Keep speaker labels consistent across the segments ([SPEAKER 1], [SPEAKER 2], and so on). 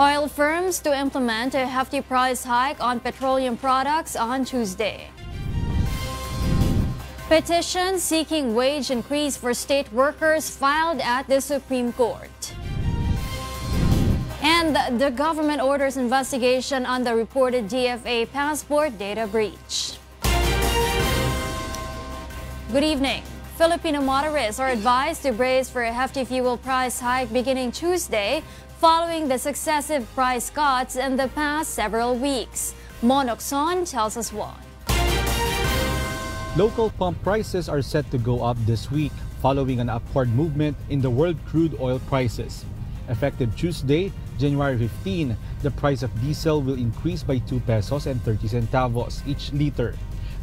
[SPEAKER 1] Oil firms to implement a hefty price hike on petroleum products on Tuesday. Petition seeking wage increase for state workers filed at the Supreme Court. And the government orders investigation on the reported DFA passport data breach. Good evening. Filipino motorists are advised to brace for a hefty fuel price hike beginning Tuesday following the successive price cuts in the past several weeks. Monokson tells us why.
[SPEAKER 2] Local pump prices are set to go up this week following an upward movement in the world crude oil prices. Effective Tuesday, January 15, the price of diesel will increase by 2 pesos and 30 centavos each liter,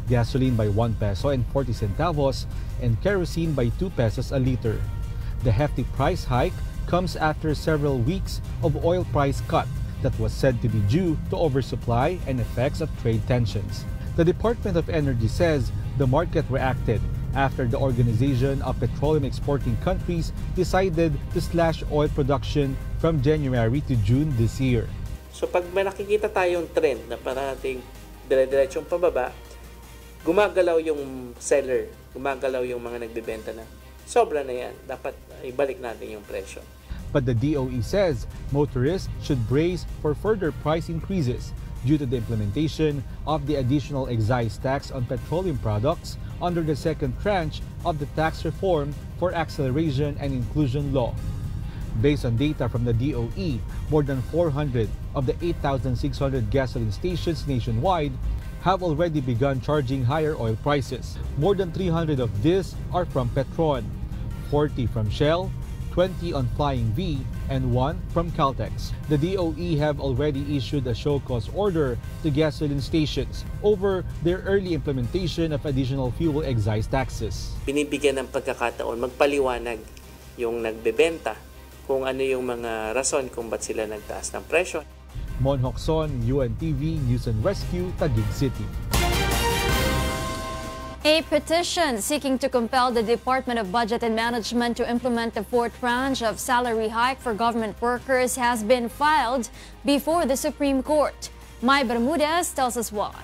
[SPEAKER 2] gasoline by 1 peso and 40 centavos, and kerosene by 2 pesos a liter. The hefty price hike comes after several weeks of oil price cut that was said to be due to oversupply and effects of trade tensions. The Department of Energy says the market reacted after the Organization of Petroleum Exporting Countries decided to slash oil production from January to June this year.
[SPEAKER 3] So pag may nakikita tayong trend na parating dire-diretsong pababa, gumagalaw yung seller, gumagalaw yung mga nagbebenta na sobra na yan, dapat ibalik natin yung presyo.
[SPEAKER 2] But the DOE says motorists should brace for further price increases due to the implementation of the additional excise tax on petroleum products under the second tranche of the tax reform for acceleration and inclusion law. Based on data from the DOE, more than 400 of the 8,600 gasoline stations nationwide have already begun charging higher oil prices. More than 300 of these are from Petron, 40 from Shell, 20 on Flying V, and 1 from Caltex. The DOE have already issued a show-cause order to gasoline stations over their early implementation of additional fuel excise taxes.
[SPEAKER 3] Binibigyan ng pagkakataon magpaliwanag yung nagbebenta kung ano yung mga rason kung ba't sila nagtaas ng presyo.
[SPEAKER 2] Monokson, UNTV News and Rescue, Taguig City.
[SPEAKER 1] A petition seeking to compel the Department of Budget and Management to implement the fourth tranche of salary hike for government workers has been filed before the Supreme Court. Mai Bermudez tells us why.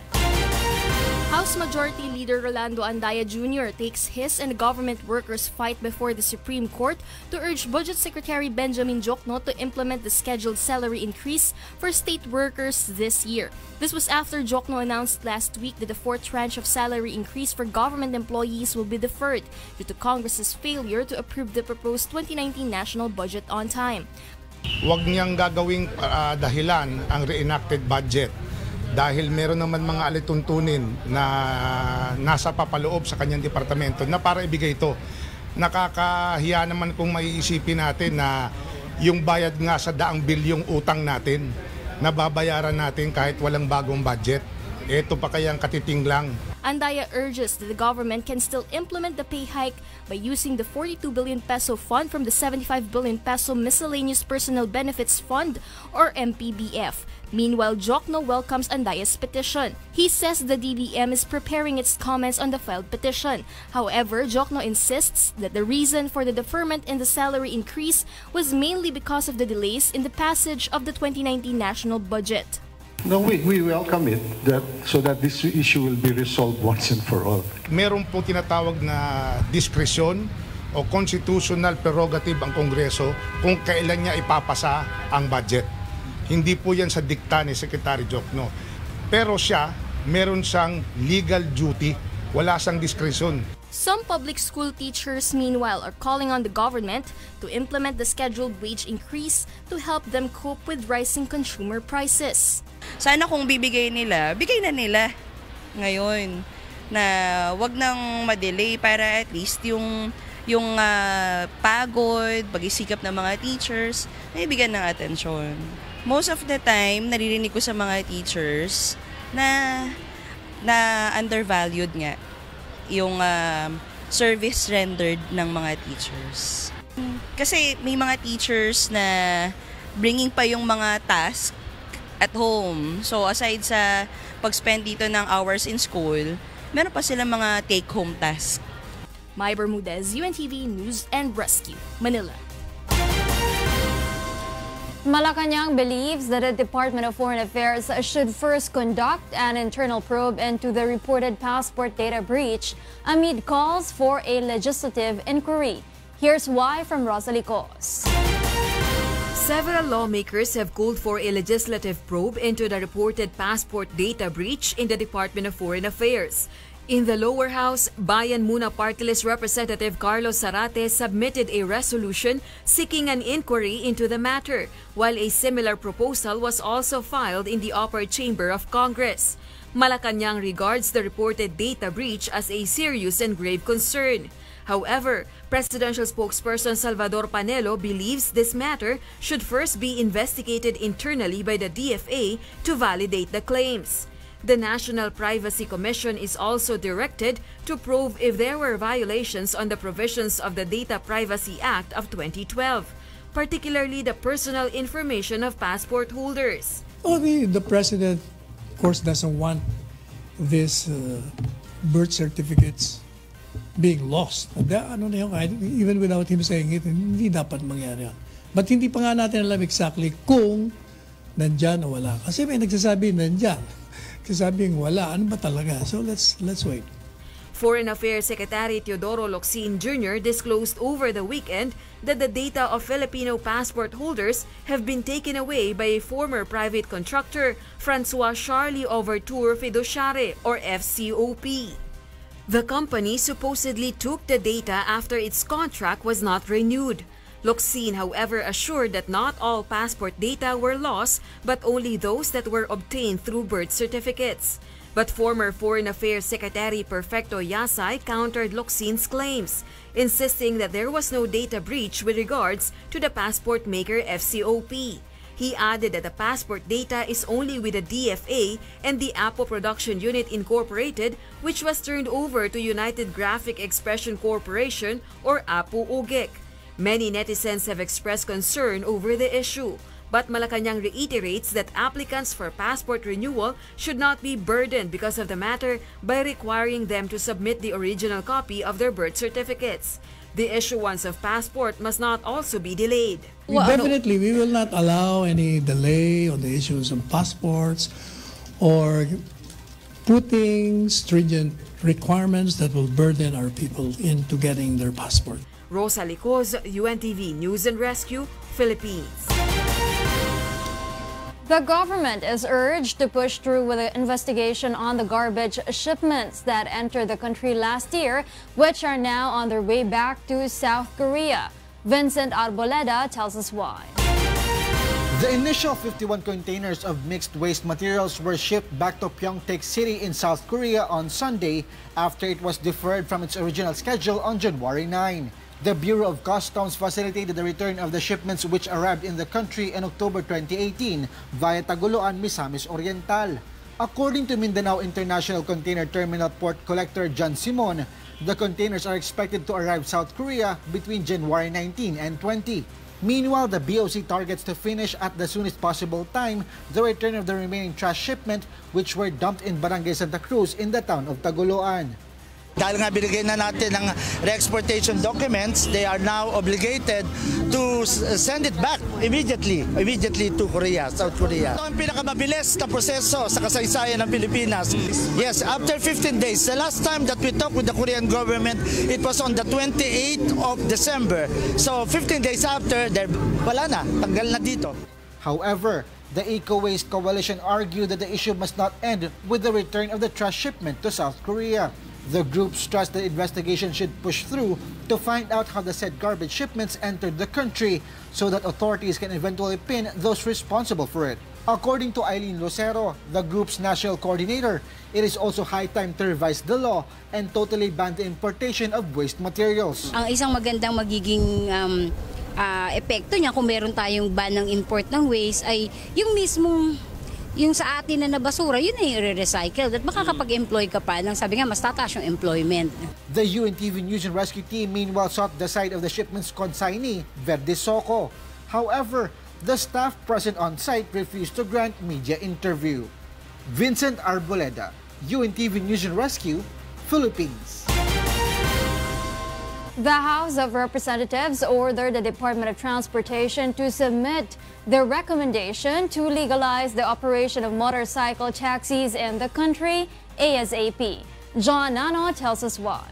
[SPEAKER 4] House Majority Leader Rolando Andaya Jr. takes his and the government workers' fight before the Supreme Court to urge Budget Secretary Benjamin Jokno to implement the scheduled salary increase for state workers this year. This was after Jokno announced last week that the fourth tranche of salary increase for government employees will be deferred due to Congress's failure to approve the proposed 2019 national budget on time.
[SPEAKER 5] Huwag niyang gagawing dahilan ang reenacted budget. Dahil meron naman mga alituntunin na nasa papaloob sa kanyang departamento na para ibigay ito. Nakakahiya naman kung maiisipin natin na yung bayad nga sa daang bilyong utang natin, na babayaran natin kahit walang bagong budget. Ito pa kayang katiting lang.
[SPEAKER 4] Andaya urges that the government can still implement the pay hike by using the 42 billion peso fund from the 75 billion peso Miscellaneous Personal Benefits Fund or MPBF. Meanwhile, Jokno welcomes Andaya's petition. He says the DBM is preparing its comments on the filed petition. However, Jokno insists that the reason for the deferment in the salary increase was mainly because of the delays in the passage of the 2019 national budget.
[SPEAKER 6] No, we welcome it so that this issue will be resolved once and for all.
[SPEAKER 5] Meron po tinatawag na diskresyon o constitutional prerogative ang Kongreso kung kailan niya ipapasa ang budget. Hindi po yan sa dikta ni Secretary Jokno. Pero siya, meron siyang legal duty, wala siyang diskresyon.
[SPEAKER 4] Some public school teachers, meanwhile, are calling on the government to implement the scheduled wage increase to help them cope with rising consumer prices.
[SPEAKER 7] Sana kung bibigay nila, bigay na nila ngayon na wag nang ma-delay para at least yung pagod, pag-isikap ng mga teachers, naibigyan ng atensyon. Most of the time, naririnig ko sa mga teachers na undervalued nga yung service rendered ng mga teachers. Kasi may mga teachers na bringing pa yung mga task at home. So aside sa pag-spend dito ng hours in school, meron pa silang mga take-home task.
[SPEAKER 4] Mai Bermudez, UNTV News and Rescue, Manila.
[SPEAKER 1] Malacanang believes that the Department of Foreign Affairs should first conduct an internal probe into the reported passport data breach amid calls for a legislative inquiry. Here's why from Rosalie Cos.
[SPEAKER 8] Several lawmakers have called for a legislative probe into the reported passport data breach in the Department of Foreign Affairs. In the lower house, Bayan Muna Party List Representative Carlos Zarate submitted a resolution seeking an inquiry into the matter, while a similar proposal was also filed in the upper chamber of Congress. Malacanang regards the reported data breach as a serious and grave concern. However, presidential spokesperson Salvador Panelo believes this matter should first be investigated internally by the DFA to validate the claims. The National Privacy Commission is also directed to probe if there were violations on the provisions of the Data Privacy Act of 2012, particularly the personal information of passport holders.
[SPEAKER 9] The president, of course, doesn't want these birth certificates being lost. Even without him saying it, hindi dapat mangyari yan. But hindi pa nga natin alam exactly kung nandyan o wala. Kasi may nagsasabi nandyan. Sabing wala, ano ba talaga? So let's wait.
[SPEAKER 8] Foreign Affairs Secretary Teodoro Locsin Jr. disclosed over the weekend that the data of Filipino passport holders have been taken away by a former private contractor, Francois Charlie Overture Fiduciary or FCOP. The company supposedly took the data after its contract was not renewed. Locsin, however, assured that not all passport data were lost, but only those that were obtained through birth certificates. But former Foreign Affairs Secretary Perfecto Yasay countered Locsin's claims, insisting that there was no data breach with regards to the passport maker FCOP. He added that the passport data is only with the DFA and the Apo Production Unit Incorporated, which was turned over to United Graphic Expression Corporation or APO-UGEC. Many netizens have expressed concern over the issue, but Malacanang reiterates that applicants for passport renewal should not be burdened because of the matter by requiring them to submit the original copy of their birth certificates. The issuance of passport must not also be delayed.
[SPEAKER 9] Definitely, we will not allow any delay on the issuance of passports or putting stringent requirements that will burden our people into getting their passport.
[SPEAKER 8] Rosalie Cos, UNTV News and Rescue, Philippines.
[SPEAKER 1] The government is urged to push through with an investigation on the garbage shipments that entered the country last year, which are now on their way back to South Korea. Vincent Arboleda tells us why.
[SPEAKER 10] The initial 51 containers of mixed waste materials were shipped back to Pyeongtaek City in South Korea on Sunday after it was deferred from its original schedule on January 9. The Bureau of Customs facilitated the return of the shipments which arrived in the country in October 2018 via Tagoloan, Misamis Oriental. According to Mindanao International Container Terminal Port Collector John Simon, the containers are expected to arrive South Korea between January 19 and 20. Meanwhile, the BOC targets to finish at the soonest possible time the return of the remaining trash shipment which were dumped in Barangay Santa Cruz in the town of Tagoloan.
[SPEAKER 11] Dahil nga binigay na natin ng re-exportation documents, they are now obligated to send it back immediately to Korea, South Korea. Ito ang pinakamabilis na proseso sa kasaysayan ng Pilipinas. Yes, after 15 days. The last time that we talked with the Korean government, it was on the 28th of December. So 15 days after, wala na, tanggal na dito.
[SPEAKER 10] However, the Eco-Waste Coalition argued that the issue must not end with the return of the trash shipment to South Korea. The group stressed that investigation should push through to find out how the said garbage shipments entered the country so that authorities can eventually pin those responsible for it. According to Eileen Lucero, the group's national coordinator, it is also high time to revise the law and totally ban the importation of waste materials.
[SPEAKER 12] Ang isang magandang magiging epekto niya kung meron tayong ban ng import ng waste ay yung mismong yung sa atin na basura, yun ay i-recycle at makakapag-employ ka pa nang sabi nga mas tataas yung employment.
[SPEAKER 10] The UNTV News and Rescue team meanwhile sought the side of the shipment's consignee, Verde Soco. However, the staff present on site refused to grant media interview. Vincent Arboleda, UNTV News and Rescue, Philippines.
[SPEAKER 1] The House of Representatives ordered the Department of Transportation to submit their recommendation to legalize the operation of motorcycle taxis in the country ASAP. John Nano tells us why.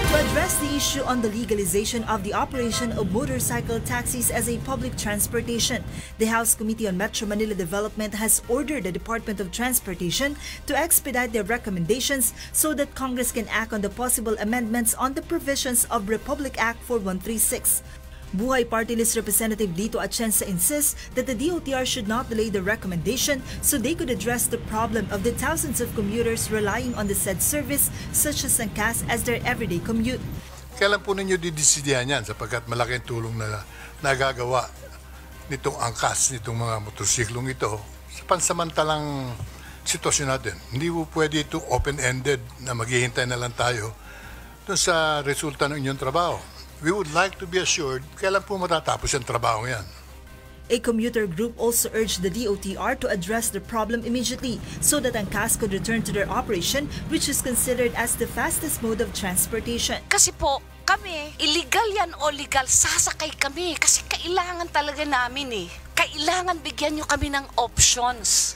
[SPEAKER 13] To address the issue on the legalization of the operation of motorcycle taxis as a public transportation, the House Committee on Metro Manila Development has ordered the Department of Transportation to expedite their recommendations so that Congress can act on the possible amendments on the provisions of Republic Act 4136. Buhay Party List Representative Lito Atienza insists that the DOTR should not delay the recommendation so they could address the problem of the thousands of commuters relying on the said service such as angkas as their everyday commute.
[SPEAKER 14] Kailan po ninyo didesidihan yan sapagkat malaking tulong na nagagawa nitong angkas, nitong mga motorsiklong ito sa pansamantalang sitwasyon natin. Hindi po pwede ito open-ended na maghihintay na lang tayo dun sa resulta ng inyong trabaho. We would like to be assured kailan po matatapos yung trabaho yan.
[SPEAKER 13] A commuter group also urged the DOTR to address the problem immediately so that angkas could return to their operation, which is considered as the fastest mode of transportation.
[SPEAKER 15] Kasi po, kami, illegal yan o legal, sasakay kami kasi kailangan talaga namin eh. Kailangan bigyan nyo kami ng options.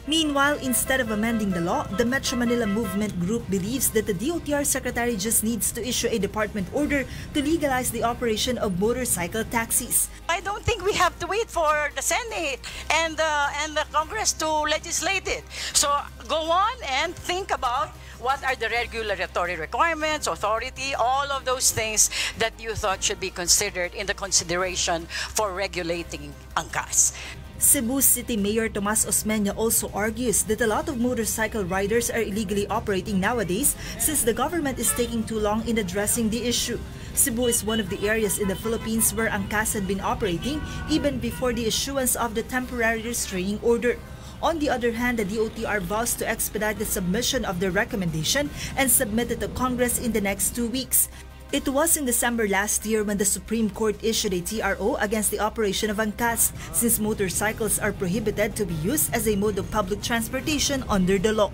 [SPEAKER 13] Meanwhile, instead of amending the law, the Metro Manila Movement Group believes that the DOTR Secretary just needs to issue a department order to legalize the operation of motorcycle taxis.
[SPEAKER 16] I don't think we have to wait for the Senate and the Congress to legislate it. So go on and think about what are the regulatory requirements, authority, all of those things that you thought should be considered in the consideration for regulating angkas.
[SPEAKER 13] Cebu City Mayor Tomas Osmeña also argues that a lot of motorcycle riders are illegally operating nowadays since the government is taking too long in addressing the issue. Cebu is one of the areas in the Philippines where angkas had been operating even before the issuance of the temporary restraining order. On the other hand, the DOTR vows to expedite the submission of their recommendation and submit it to Congress in the next 2 weeks. It was in December last year when the Supreme Court issued a TRO against the operation of angkas since motorcycles are prohibited to be used as a mode of public transportation under the law.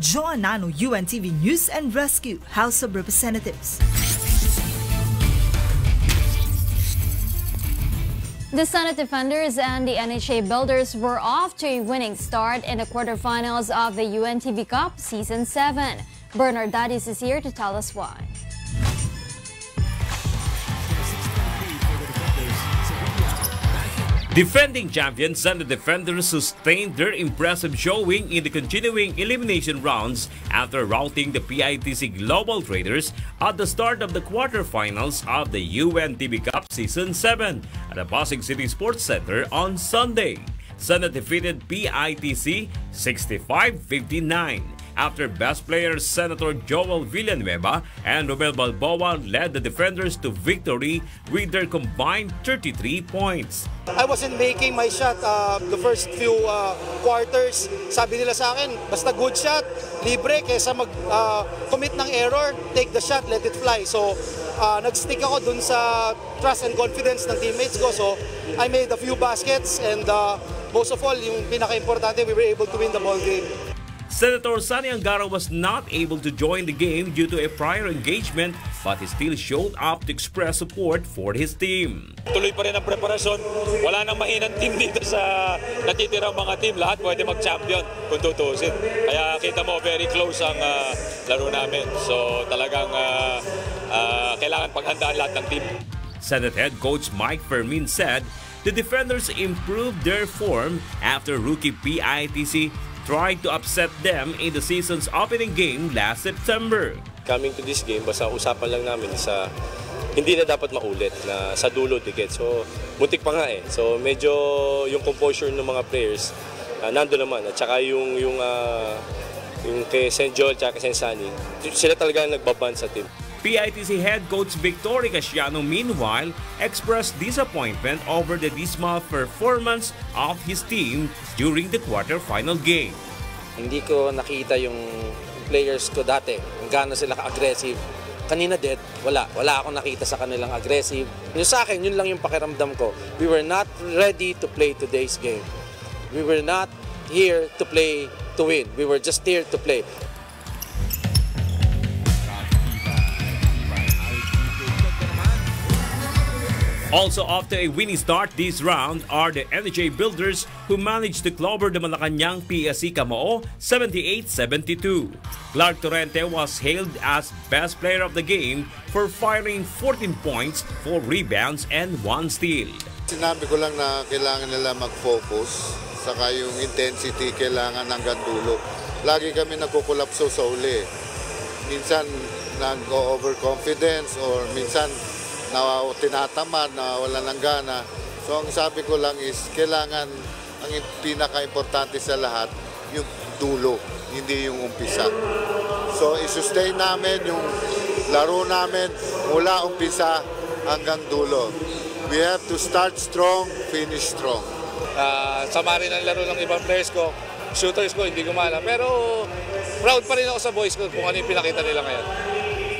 [SPEAKER 13] Joan Nano, UNTV News and Rescue, House of Representatives.
[SPEAKER 1] The Senate Defenders and the NHA Builders were off to a winning start in the quarterfinals of the UNTV Cup Season 7. Bernard Dadis is here to tell us why.
[SPEAKER 17] Defending champions and the Defenders sustained their impressive showing in the continuing elimination rounds after routing the PITC Global Traders at the start of the quarterfinals of the UNTV Cup Season 7 at the Pasig City Sports Center on Sunday. Senate defeated PITC 65-59. After best players Senator Joel Villanueva and Romel Balboa led the Defenders to victory with their combined 33 points.
[SPEAKER 18] I wasn't making my shot the first few quarters. Sabi nila sa akin, basta good shot, libre, kesa mag-commit ng error, take the shot, let it fly. So, nag-stick ako dun sa trust and confidence ng teammates ko. So, I made a few baskets and most of all, yung pinaka-importante, we were able to win the ball game.
[SPEAKER 17] Senator Sani Angara was not able to join the game due to a prior engagement, but he still showed up to express support for his team.
[SPEAKER 19] Tuloy pa rin ang preparasyon. Wala nang mahinang team dito sa natitirang mga team. Lahat pwede mag-champion kung tutusin. Kaya kita mo, very close ang laro namin. So talagang kailangan paghandaan lahat ng team.
[SPEAKER 17] Senate Head Coach Mike Fermin said the Defenders improved their form after rookie PITC tried to upset them in the season's opening game last September.
[SPEAKER 20] Coming to this game, basta usapan lang namin sa hindi na dapat maulit na sa dulo ticket. So, muntik pa nga eh. So, medyo yung composure ng mga players nando naman. At saka yung kay St. Joel at kay St. Sunny, sila talaga nagbaban sa team.
[SPEAKER 17] PITC head coach Victory Casiano meanwhile expressed disappointment over the dismal performance of his team during the quarterfinal game.
[SPEAKER 21] Hindi ko nakita yung players ko dati, kung gaano sila ka-aggressive. Kanina wala akong nakita sa kanilang aggressive. Yung sa akin, yun lang yung pakiramdam ko. We were not ready to play today's game. We were not here to play to win. We were just here to play.
[SPEAKER 17] Also off to a winning start this round are the NHA Builders who managed to clobber the Malacanang PSC Camao 78-72. Clark Torrente was hailed as best player of the game for firing 14 points, 4 rebounds, and 1 steal.
[SPEAKER 3] Sinabi ko lang na kailangan nila mag-focus, saka yung intensity kailangan hanggang dulo. Lagi kami nagkukulapso sa uli. Minsan nag-overconfidence or minsan tinatamad, wala ng gana. So ang sabi ko lang is kailangan, ang pinaka-importante sa lahat, yung dulo, hindi yung umpisa. So i-sustain namin yung laro namin mula umpisa hanggang dulo. We have to start strong, finish strong.
[SPEAKER 21] Sama rin ang laro ng ibang players ko. Shooters ko, hindi ko maalam. Pero proud pa rin ako sa boys ko kung ano yung pinakita nila ngayon.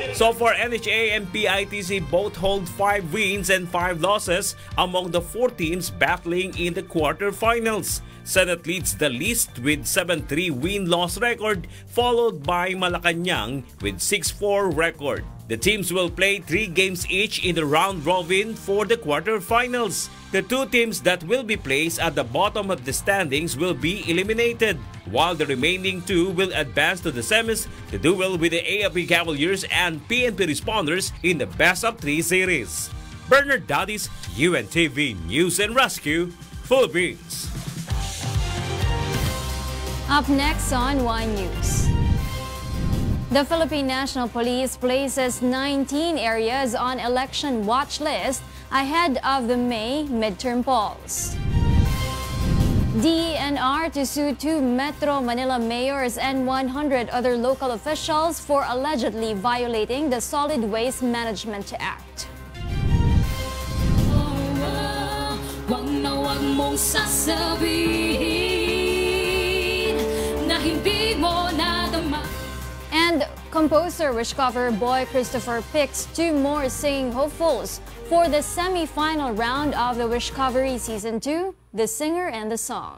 [SPEAKER 17] So far, NHA and PITC both hold 5 wins and 5 losses among the 4 teams battling in the quarterfinals. Senate leads the list with 7-3 win-loss record, followed by Malacanang with 6-4 record. The teams will play 3 games each in the round robin for the quarterfinals. The 2 teams that will be placed at the bottom of the standings will be eliminated, while the remaining 2 will advance to the semis to duel with the AFP Cavaliers and PNP Responders in the best-of-3 series. Bernard Dadis, UNTV News and Rescue, Philippines.
[SPEAKER 1] Up next on Y News. The Philippine National Police places 19 areas on election watch list ahead of the May midterm polls. DENR to sue 2 Metro Manila mayors and 100 other local officials for allegedly violating the Solid Waste Management Act.
[SPEAKER 22] Wag na wag mong sasabihin na hindi mo nadama.
[SPEAKER 1] And composer Wishcover Boy Christopher picks 2 more singing hopefuls for the semi-final round of the Wishcovery Season 2, The Singer and the Song.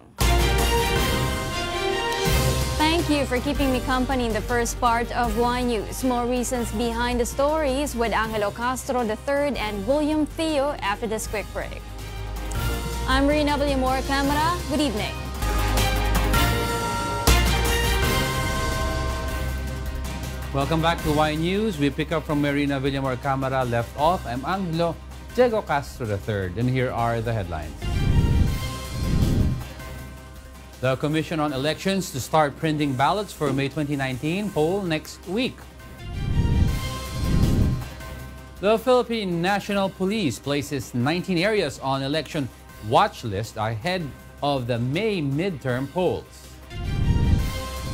[SPEAKER 1] Thank you for keeping me company in the first part of Y News. More reasons behind the stories with Angelo Castro III and William Thio after this quick break. I'm Rheena Villamor-Camara. Good evening.
[SPEAKER 23] Welcome back to Y News. We pick up from Rheena Villamor-Camara left off. I'm Angelo Castro III, and here are the headlines. The Commission on Elections to start printing ballots for May 2019 poll next week. The Philippine National Police places 19 areas on election watch list ahead of the May midterm polls.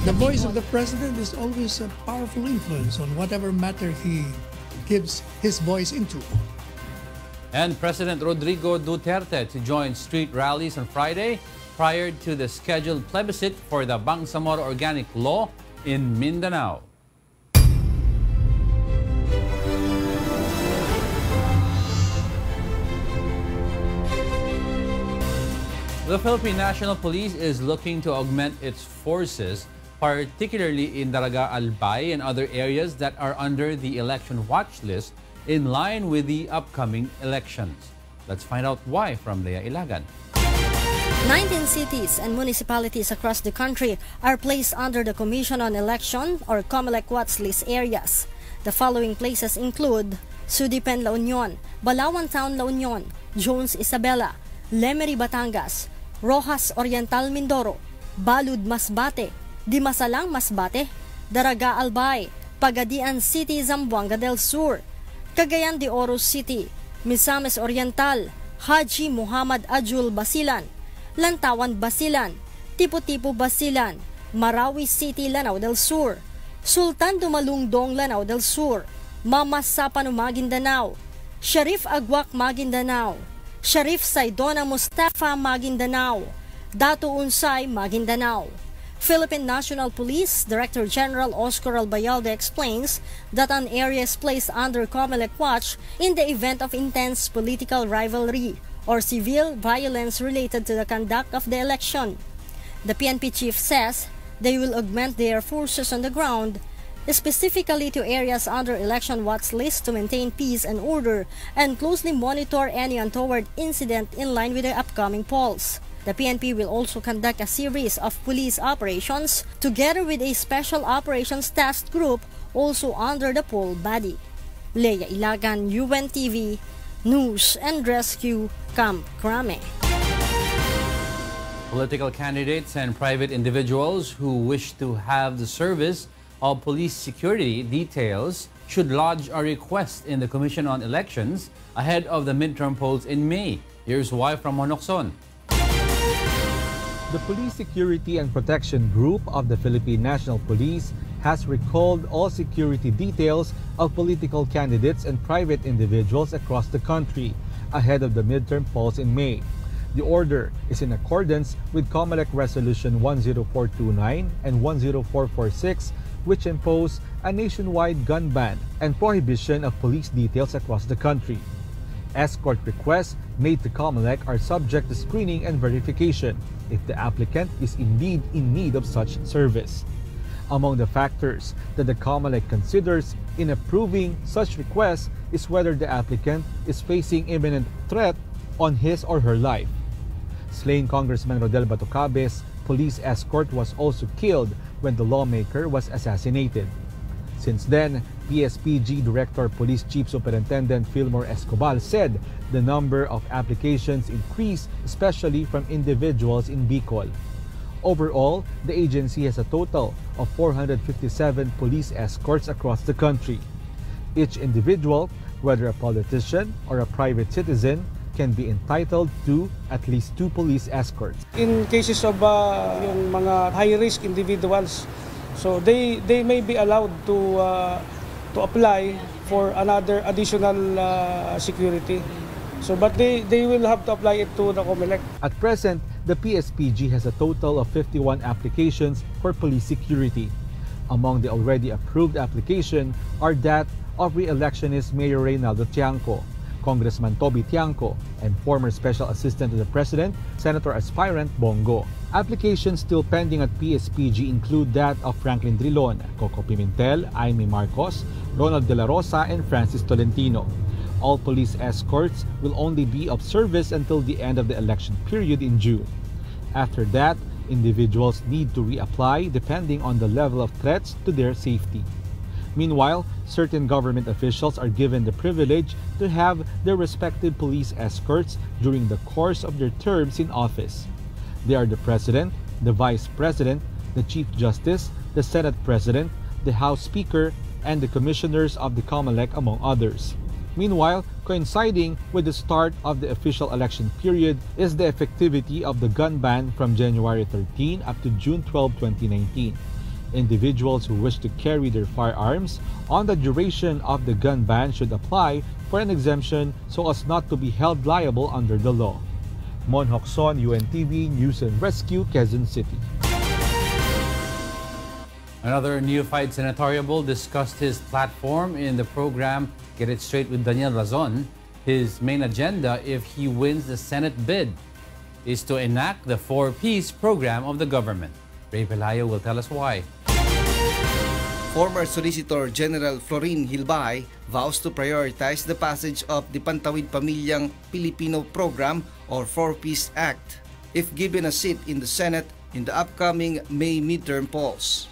[SPEAKER 9] The voice of the president is always a powerful influence on whatever matter he gives his voice into.
[SPEAKER 23] And President Rodrigo Duterte to join street rallies on Friday prior to the scheduled plebiscite for the BANGSAMORO organic law in Mindanao. The Philippine National Police is looking to augment its forces, particularly in Daraga Albay and other areas that are under the election watch list in line with the upcoming elections. Let's find out why from Lea Ilagan.
[SPEAKER 24] 19 cities and municipalities across the country are placed under the Commission on Election or COMELEC watch list areas. The following places include Sudipen, La Union, Balawan Town, La Union, Jones, Isabela, Lemery, Batangas, Rojas Oriental, Mindoro, Balud, Masbate, Dimasalang, Masbate, Daraga Albay, Pagadian City, Zamboanga del Sur, Cagayan de Oro City, Misamis Oriental, Haji Muhammad Ajul, Basilan, Lantawan, Basilan, Tipo-Tipo, Basilan, Marawi City, Lanao del Sur, Sultan Dumalungdong, Lanao del Sur, Mamasapan, Maguindanao, Sharif Agwak, Maguindanao, Sharif Saidona Mustafa, Maguindanao, Datu Unsay, Maguindanao. Philippine National Police Director General Oscar Albayalde explains that an area is placed under COMELEC watch in the event of intense political rivalry or civil violence related to the conduct of the election. The PNP chief says they will augment their forces on the ground specifically to areas under election watch list to maintain peace and order and closely monitor any untoward incident in line with the upcoming polls. The PNP will also conduct a series of police operations together with a special operations task group also under the poll body. Leia Ilagan, UNTV, News and Rescue, Camp Crame.
[SPEAKER 23] Political candidates and private individuals who wish to have the service of police security details should lodge a request in the Commission on Elections ahead of the midterm polls in May. Here's why from Monokson.
[SPEAKER 2] The Police Security and Protection Group of the Philippine National Police has recalled all security details of political candidates and private individuals across the country ahead of the midterm polls in May. The order is in accordance with COMELEC Resolution 10429 and 10446, which impose a nationwide gun ban and prohibition of police details across the country. Escort requests made to COMELEC are subject to screening and verification if the applicant is indeed in need of such service. Among the factors that the COMELEC considers in approving such requests is whether the applicant is facing imminent threat on his or her life. Slain Congressman Rodel Batocabe's police escort was also killed when the lawmaker was assassinated. Since then, PSPG Director Police Chief Superintendent Villamor Escobar said the number of applications increased, especially from individuals in Bicol. Overall, the agency has a total of 457 police escorts across the country. Each individual, whether a politician or a private citizen, can be entitled to at least 2 police escorts.
[SPEAKER 18] In cases of yung mga high-risk individuals, so they may be allowed to apply for another additional security. So, but they will have to apply it to the COMELEC.
[SPEAKER 2] At present, the PSPG has a total of 51 applications for police security. Among the already approved application are that of re-electionist Mayor Reynaldo Tiangco, Congressman Toby Tiangco, and former Special Assistant to the President, Senator Aspirant Bongo. Applications still pending at PSPG include that of Franklin Drilon, Coco Pimentel, Aimee Marcos, Ronald De La Rosa, and Francis Tolentino. All police escorts will only be of service until the end of the election period in June. After that, individuals need to reapply depending on the level of threats to their safety. Meanwhile, certain government officials are given the privilege to have their respective police escorts during the course of their terms in office. They are the President, the Vice President, the Chief Justice, the Senate President, the House Speaker, and the Commissioners of the COMELEC, among others. Meanwhile, coinciding with the start of the official election period is the effectivity of the gun ban from January 13 up to June 12, 2019. Individuals who wish to carry their firearms on the duration of the gun ban should apply for an exemption so as not to be held liable under the law. Mon Hocson, UNTV News and Rescue, Quezon City.
[SPEAKER 23] Another neophyte senatoriable discussed his platform in the program Get It Straight with Daniel Razon. His main agenda, if he wins the Senate bid, is to enact the 4-piece program of the government. Ray Pelayo will tell us why.
[SPEAKER 5] Former Solicitor General Florin Hilbay vows to prioritize the passage of the Pantawid Pamilyang Pilipino Program or 4-Piece Act if given a seat in the Senate in the upcoming May midterm polls.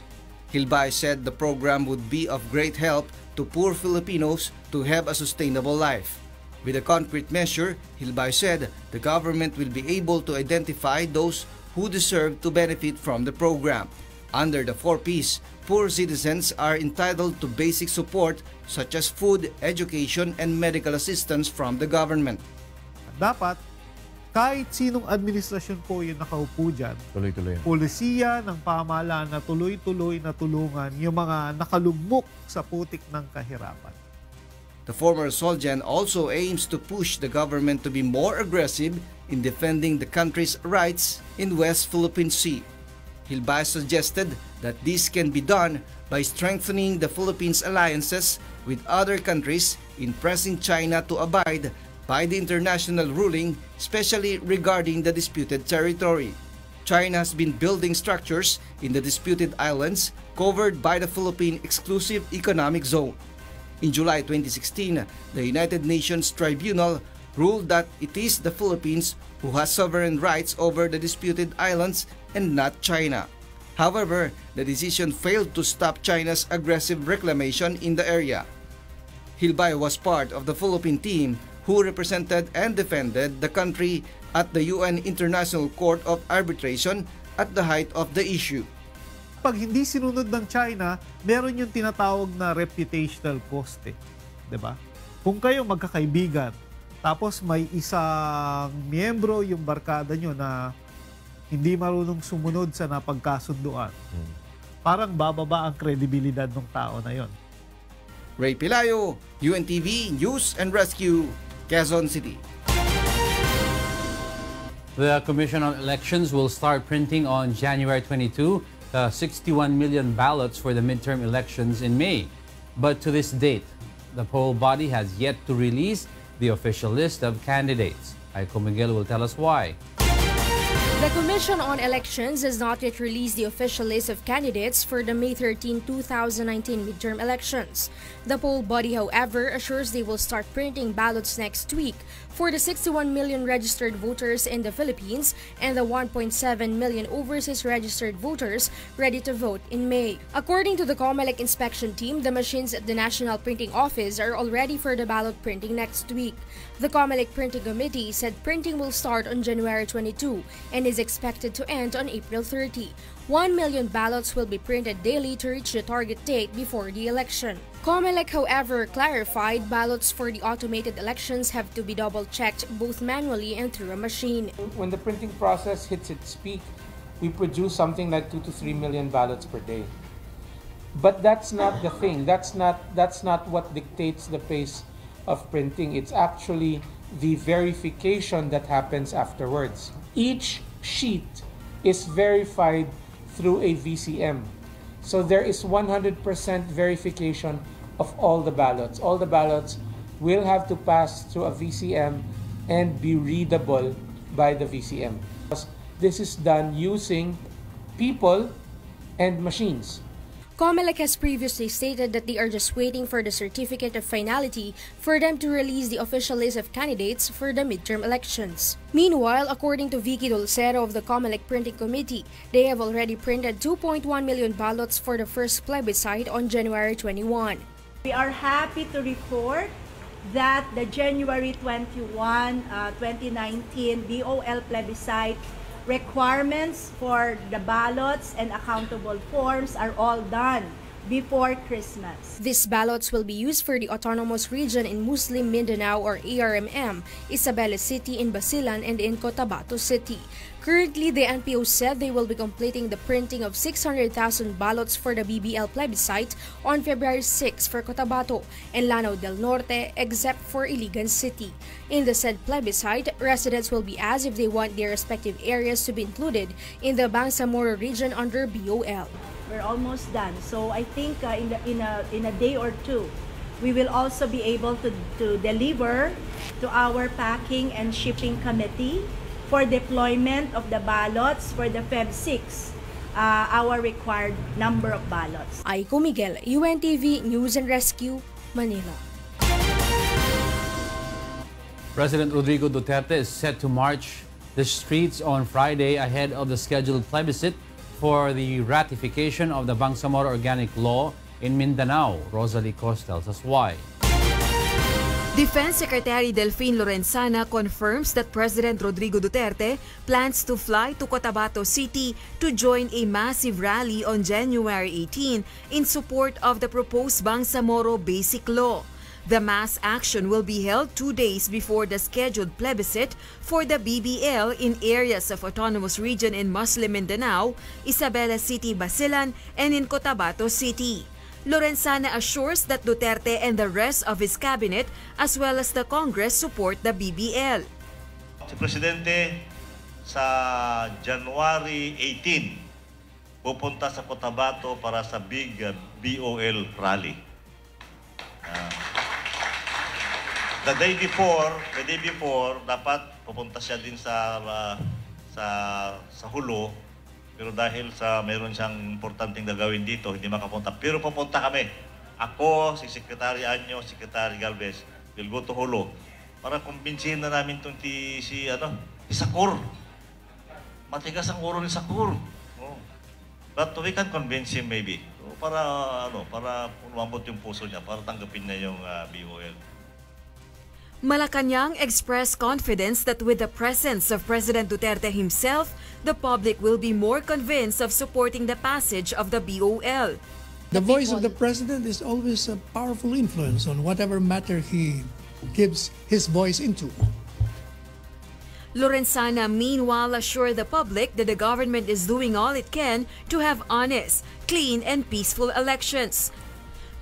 [SPEAKER 5] Hilbay said the program would be of great help to poor Filipinos to have a sustainable life. With a concrete measure, Hilbay said the government will be able to identify those who deserve to benefit from the program. Under the 4-piece, poor citizens are entitled to basic support such as food, education, and medical assistance from the government.
[SPEAKER 6] Dapat, kahit sinong administrasyon po yung nakaupo dyan,
[SPEAKER 23] tuloy-tuloy.
[SPEAKER 6] Polisiya ng pamahalaan na tuloy-tuloy na tulungan yung mga nakalugmok sa putik ng kahirapan.
[SPEAKER 5] The former Soldier also aims to push the government to be more aggressive in defending the country's rights in West Philippine Sea. Hilbay suggested that this can be done by strengthening the Philippines' alliances with other countries in pressing China to abide by the international ruling, especially regarding the disputed territory. China has been building structures in the disputed islands covered by the Philippine Exclusive Economic Zone. In July 2016, the United Nations Tribunal ruled that it is the Philippines who has sovereign rights over the disputed islands and not China. However, the decision failed to stop China's aggressive reclamation in the area. Hilbay was part of the Philippine team who represented and defended the country at the UN International Court of Arbitration at the height of the issue.
[SPEAKER 6] Pag hindi sinunod ng China, meron yung tinatawag na reputational cost, diba? Kung kayo magkakaibigan, tapos may isang miyembro yung barkada nyo na hindi marunong sumunod sa napagkasunduan, parang bababa ang kredibilidad ng tao na yon.
[SPEAKER 5] Ray Pilayo, UNTV News and Rescue, Quezon City.
[SPEAKER 23] The Commission on Elections will start printing on January 22 the 61 million ballots for the midterm elections in May. But to this date, the poll body has yet to release the official list of candidates. Aiko Miguel will tell us why.
[SPEAKER 4] The Commission on Elections has not yet released the official list of candidates for the May 13, 2019 midterm elections. The poll body, however, assures they will start printing ballots next week for the 61 million registered voters in the Philippines and the 1.7 million overseas registered voters ready to vote in May. According to the COMELEC inspection team, the machines at the National Printing Office are all ready for the ballot printing next week. The COMELEC Printing Committee said printing will start on January 22 and is expected to end on April 30. 1 million ballots will be printed daily to reach the target date before the election. COMELEC, however, clarified ballots for the automated elections have to be double-checked both manually and through a machine.
[SPEAKER 7] When the printing process hits its peak, we produce something like 2 to 3 million ballots per day. But that's not the thing. That's not what dictates the pace of printing. It's actually the verification that happens afterwards. Each sheet is verified through a VCM. So there is 100% verification of all the ballots. All the ballots will have to pass through a VCM and be readable by the VCM. This is done using people and machines.
[SPEAKER 4] COMELEC has previously stated that they are just waiting for the certificate of finality for them to release the official list of candidates for the midterm elections. Meanwhile, according to Vicky Dulcero of the COMELEC Printing Committee, they have already printed 2.1 million ballots for the first plebiscite on January 21.
[SPEAKER 8] We are happy to report that the January 21, 2019 BOL plebiscite requirements for the ballots and accountable forms are all done before Christmas.
[SPEAKER 4] These ballots will be used for the Autonomous Region in Muslim Mindanao or ARMM, Isabela City in Basilan and in Cotabato City. Currently, the NPO said they will be completing the printing of 600,000 ballots for the BBL plebiscite on February 6 for Cotabato and Lanao del Norte, except for Iligan City. In the said plebiscite, residents will be asked if they want their respective areas to be included in the BANGSAMORO region under BOL.
[SPEAKER 8] We're almost done. So I think in a day or two, we will also be able to deliver to our packing and shipping committee for deployment of the ballots for the Feb 6, our required number of ballots.
[SPEAKER 4] Aiko Miguel, UNTV News and Rescue, Manila.
[SPEAKER 23] President Rodrigo Duterte is set to march the streets on Friday ahead of the scheduled plebiscite for the ratification of the Bangsamoro Organic Law in Mindanao. Rosalie Cos tells us why.
[SPEAKER 11] Defense Secretary Delfin Lorenzana confirms that President Rodrigo Duterte plans to fly to Cotabato City to join a massive rally on January 18 in support of the proposed Bangsamoro Basic Law. The mass action will be held 2 days before the scheduled plebiscite for the BBL in areas of Autonomous Region in Muslim Mindanao, Isabela City, Basilan, and in Cotabato City. Lorenzana assures that Duterte and the rest of his cabinet as well as the Congress support the BBL.
[SPEAKER 25] Si Presidente sa January 18 pupunta sa Cotabato para sa big BOL rally. The day before dapat pupunta siya din sa sa hulo, pero dahil sa mayroon siyang importanteng gagawin dito, hindi makapunta. Pero pupunta kami. Ako, si Secretary Anyo, Secretary Galvez, will go to hulo para kumbinsihin na namin itong si Sakur. Matigas ang ulo ni Sakur. Oh. But we can convince him maybe. So, para umabot yung puso niya, para tanggapin niya yung BOL.
[SPEAKER 11] Malacanang expressed confidence that with the presence of President Duterte himself, the public will be more convinced of supporting the passage of the BOL.
[SPEAKER 9] The voice of the President is always a powerful influence on whatever matter he gives his voice into.
[SPEAKER 11] Lorenzana meanwhile assured the public that the government is doing all it can to have honest, clean and peaceful elections.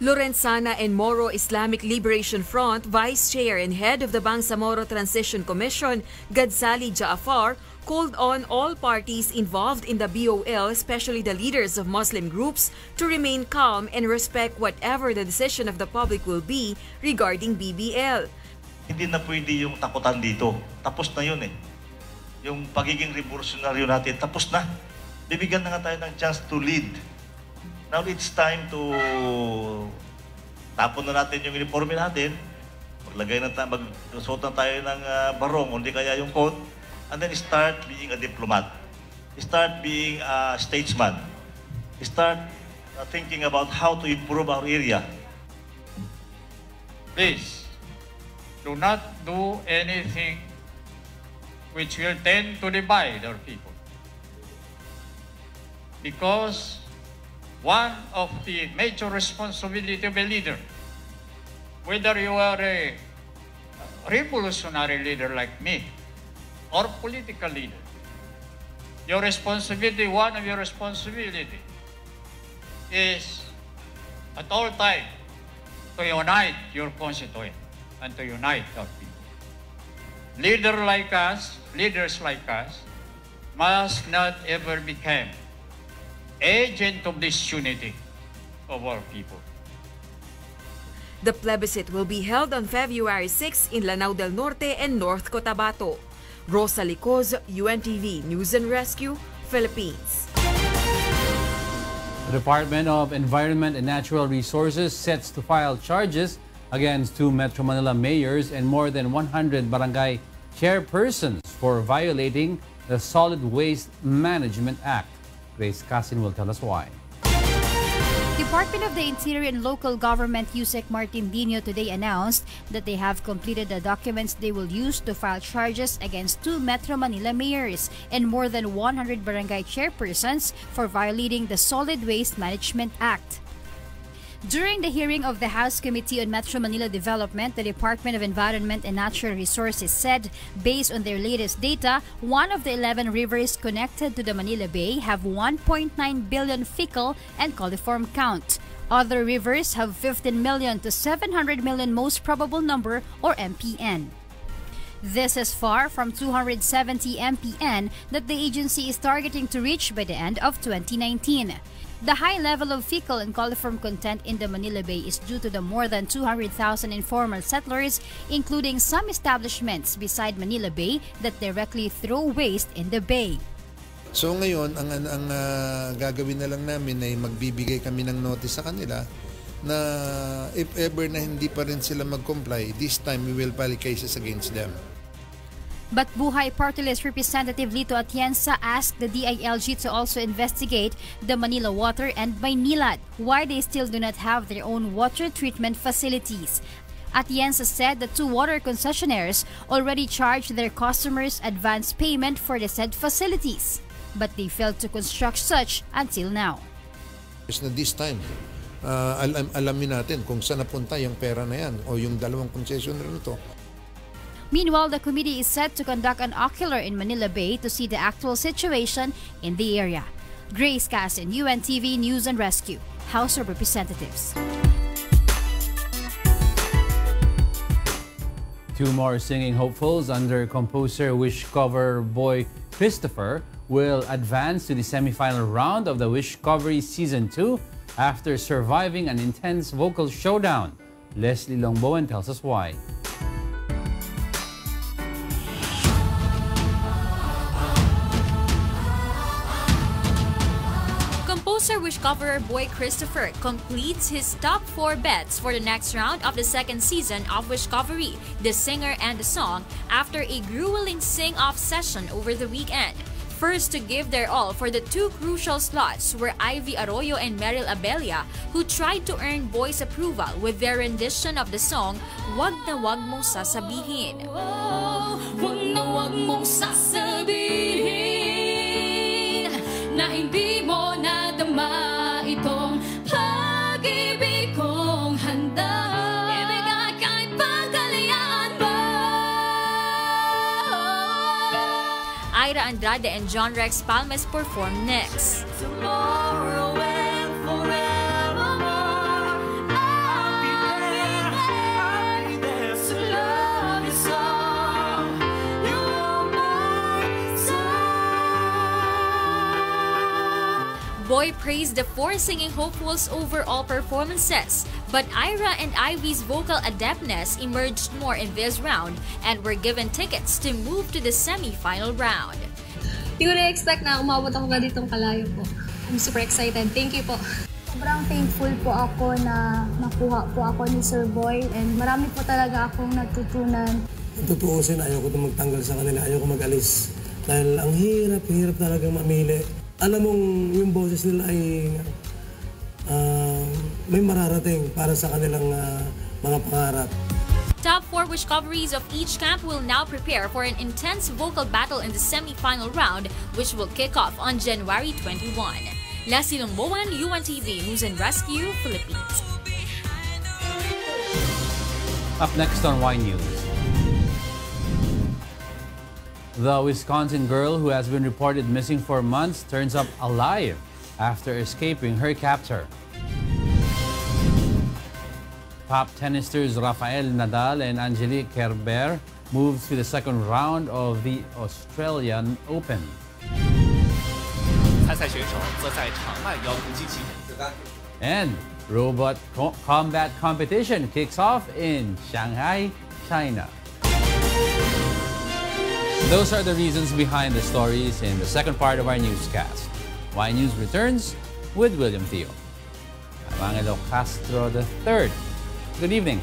[SPEAKER 11] Lorenzana and Moro Islamic Liberation Front Vice Chair and Head of the BANGSAMORO Transition Commission, Gadzali Jaafar, called on all parties involved in the BOL, especially the leaders of Muslim groups, to remain calm and respect whatever the decision of the public will be regarding BBL.
[SPEAKER 25] Hindi na pwede yung takutan dito. Tapos na yun eh. Yung pagiging revolutionaryo natin, tapos na. Bibigyan na nga tayo ng chance to lead. Now it's time to tapon na natin yung uniforme natin, magsuot na tayo ng barong, hindi kaya yung coat, and then start being a diplomat. Start being a statesman. Start thinking about how to improve our area.
[SPEAKER 10] Please, do not do anything which will tend to divide our people. Because one of the major responsibility of a leader, whether you are a revolutionary leader like me or political leader, one of your responsibility is at all time to unite your constituent and to unite our people. Leaders like us must not ever become agent of this unity of our people.
[SPEAKER 11] The plebiscite will be held on February 6 in Lanao del Norte and North Cotabato. Rosa Licoz, UNTV News and Rescue, Philippines.
[SPEAKER 23] The Department of Environment and Natural Resources sets to file charges against 2 Metro Manila mayors and more than 100 barangay chairpersons for violating the Solid Waste Management Act. Grace Casin will tell us why.
[SPEAKER 12] Department of the Interior and Local Government Yusek Martin Dino today announced that they have completed the documents they will use to file charges against 2 Metro Manila mayors and more than 100 barangay chairpersons for violating the Solid Waste Management Act. During the hearing of the House Committee on Metro Manila Development, the Department of Environment and Natural Resources said, based on their latest data, one of the 11 rivers connected to the Manila Bay have 1.9 billion fecal and coliform count. Other rivers have 15 million to 700 million most probable number or MPN. This is far from 270 MPN that the agency is targeting to reach by the end of 2019. The high level of fecal and coliform content in the Manila Bay is due to the more than 200,000 informal settlers, including some establishments beside Manila Bay that directly throw waste in the bay.
[SPEAKER 14] So ngayon, ang gagawin na lang namin ay magbibigay kami ng notice sa kanila na if ever na hindi pa rin sila mag-comply, this time we will file cases against them.
[SPEAKER 12] But Buhay Party List Representative Lito Atienza asked the DILG to also investigate the Manila Water and Maynilad, why they still do not have their own water treatment facilities. Atienza said the 2 water concessionaires already charged their customers advance payment for the said facilities, but they failed to construct such until now.
[SPEAKER 14] This time, alamin natin kung saan napunta yung pera na yan o yung 2 concessionaire na to.
[SPEAKER 12] Meanwhile, the committee is set to conduct an ocular in Manila Bay to see the actual situation in the area. Grace Casin, UNTV News and Rescue, House of Representatives.
[SPEAKER 23] 2 more singing hopefuls under composer Wish cover boy Christopher will advance to the semifinal round of the Wish Covery Season 2 after surviving an intense vocal showdown. Leslie Longbowen tells us why.
[SPEAKER 13] Closer Wishcoverer boy Christopher completes his top 4 bets for the next round of the second season of Wishcovery, The Singer and the Song, after a grueling sing-off session over the weekend. First to give their all for the 2 crucial slots were Ivy Arroyo and Meryl Abelia, who tried to earn boys' approval with their rendition of the song, Wag na Wag Mong Sasabihin.
[SPEAKER 22] Wag na wag mong sasabihin na hindi mo nadama itong pag-ibig kong handa. Ibigay kahit pagkalian mo.
[SPEAKER 13] Ira Andrade and John Rex Palmes perform next.
[SPEAKER 22] Tomorrow and forevermore, I'll be there to love you so. You're my song.
[SPEAKER 13] Boy praised the 4 singing hopefuls' overall performances, but Ira and Ivy's vocal adeptness emerged more in this round and were given tickets to move to the semi-final round.
[SPEAKER 15] Hindi ko na-expect na umabot ako ganitong kalayo po. I'm super excited. Thank you po.
[SPEAKER 16] Sobrang thankful po ako na nakuha po ako ni Sir Boy and marami po talaga akong natutunan.
[SPEAKER 19] Tutuusin, ayoko na magtanggal sa kanila, ayoko mag-alis. Dahil ang hirap talagang mamili. Alam mong yung boses nila ay may mararating para sa kanilang mga pangarap.
[SPEAKER 13] Top 4 Wishcoveries of each camp will now prepare for an intense vocal battle in the semi-final round, which will kick off on January 21. Lassie Longboan, UNTV News and Rescue, Philippines.
[SPEAKER 23] Up next on Y News. The Wisconsin girl who has been reported missing for months turns up alive after escaping her captor. Top tennisters Rafael Nadal and Angelique Kerber moves to the second round of the Australian Open. And robot combat competition kicks off in Shanghai, China. Those are the reasons behind the stories in the second part of our newscast. Y News returns with William Thio. I'm Angelo Castro III. Good evening.